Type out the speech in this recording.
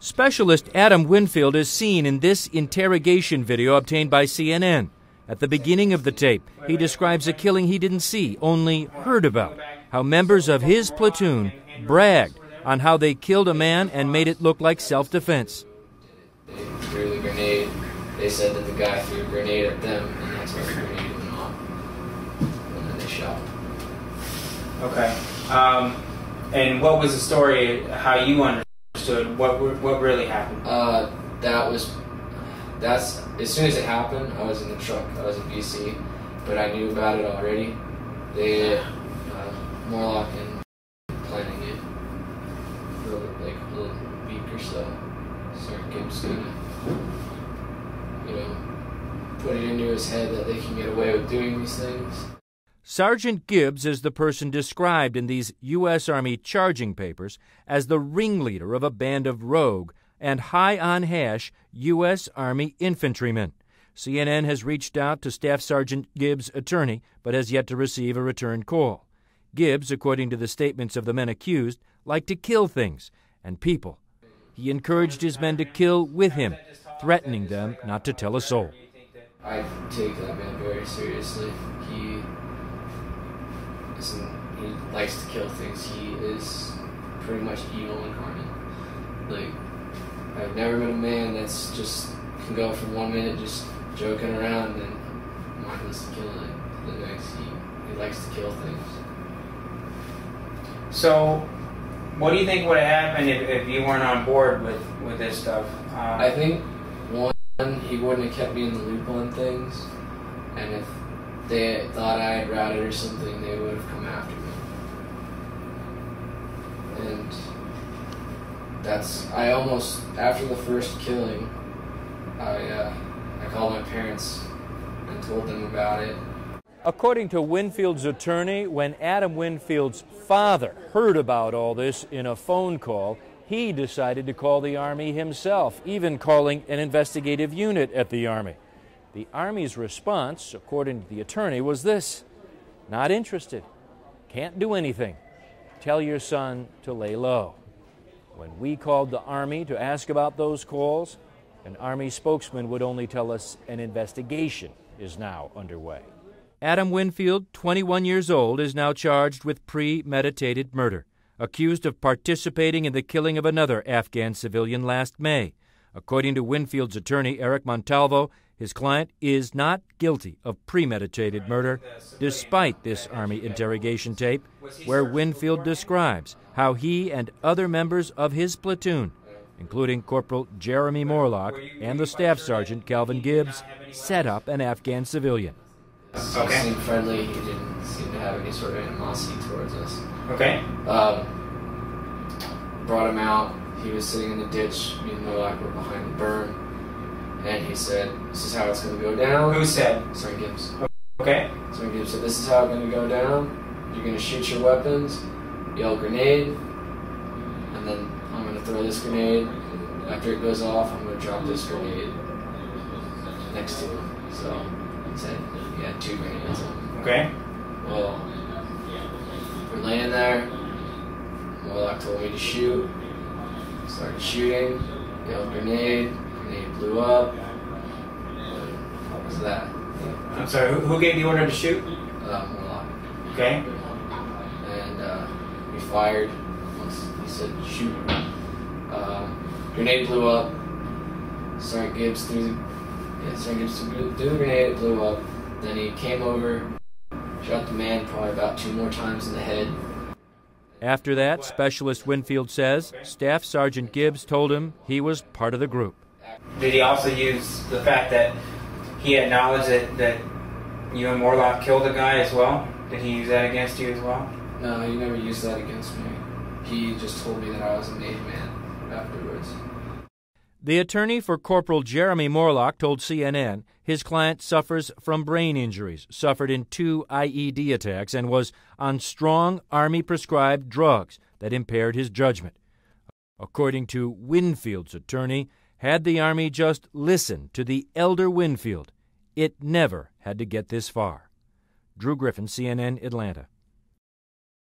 Specialist Adam Winfield is seen in this interrogation video obtained by CNN. At the beginning of the tape, he describes a killing he didn't see, only heard about. How members of his platoon bragged on how they killed a man and made it look like self-defense. They threw the grenade. They said that the guy threw a grenade at them, and that's where the grenade went off. And then they shot him. Okay. And what was the story, how you understood what really happened? That's as soon as it happened, I was in the truck. I was in BC, but I knew about it already. They, Morlock and planning it for like a little week or so. Sergeant Gibbs gonna, put it into his head that they can get away with doing these things. Sergeant Gibbs is the person described in these U.S. Army charging papers as the ringleader of a band of rogue and high-on-hash U.S. Army infantrymen. CNN has reached out to Staff Sergeant Gibbs' attorney, but has yet to receive a return call. Gibbs, according to the statements of the men accused, liked to kill things and people. He encouraged his men to kill with him, threatening them not to tell a soul. I take that man very seriously. He likes to kill things. He is pretty much evil incarnate. Like, I've never met a man that's just can go from 1 minute just joking around and mindless killing it. The next, he likes to kill things. So, what do you think would have happened if you weren't on board with this stuff? I think, one, he wouldn't have kept me in the loop on things, and if they thought I had routed or something, they would have come after me. And after the first killing, I called my parents and told them about it. According to Winfield's attorney, when Adam Winfield's father heard about all this in a phone call, he decided to call the Army himself, even calling an investigative unit at the Army. The Army's response, according to the attorney, was this: not interested, can't do anything, tell your son to lay low. When we called the Army to ask about those calls, an Army spokesman would only tell us an investigation is now underway. Adam Winfield, 21 years old, is now charged with premeditated murder, accused of participating in the killing of another Afghan civilian last May. According to Winfield's attorney, Eric Montalvo, his client is not guilty of premeditated murder, despite this Army interrogation tape where Winfield describes how he and other members of his platoon, including Corporal Jeremy Morlock and the Staff Sergeant Calvin Gibbs, set up an Afghan civilian. Okay. He seemed friendly. He didn't seem to have any sort of animosity towards us. Okay. Brought him out. He was sitting in the ditch. Me and Morlock were behind the berm. And he said, "This is how it's going to go down." Who said? Sergeant Gibbs. Okay. Sergeant Gibbs said, "This is how it's going to go down. You're going to shoot your weapons, yell grenade, and then I'm going to throw this grenade. After it goes off, I'm going to drop this grenade next to him." So he said he had 2 grenades on him. Okay. Well, we're laying there. Morlock told me to shoot. Started shooting. Yelled grenade. Grenade blew up. What was that? I'm sorry, who gave the order to shoot? Morlock. Okay. And we fired once he said shoot. Grenade blew up. Sergeant Gibbs threw the grenade, it blew up. Then he came over, shot the man probably about 2 more times in the head. After that, Specialist Winfield says Staff Sergeant Gibbs told him he was part of the group. Did he also use the fact that he had knowledge that you and Morlock killed a guy as well? Did he use that against you as well? No, he never used that against me. He just told me that I was a made man afterwards. The attorney for Corporal Jeremy Morlock told CNN his client suffers from brain injuries, suffered in 2 IED attacks, and was on strong Army-prescribed drugs that impaired his judgment. According to Winfield's attorney, had the Army just listened to the elder Winfield, it never had to get this far. Drew Griffin, CNN, Atlanta.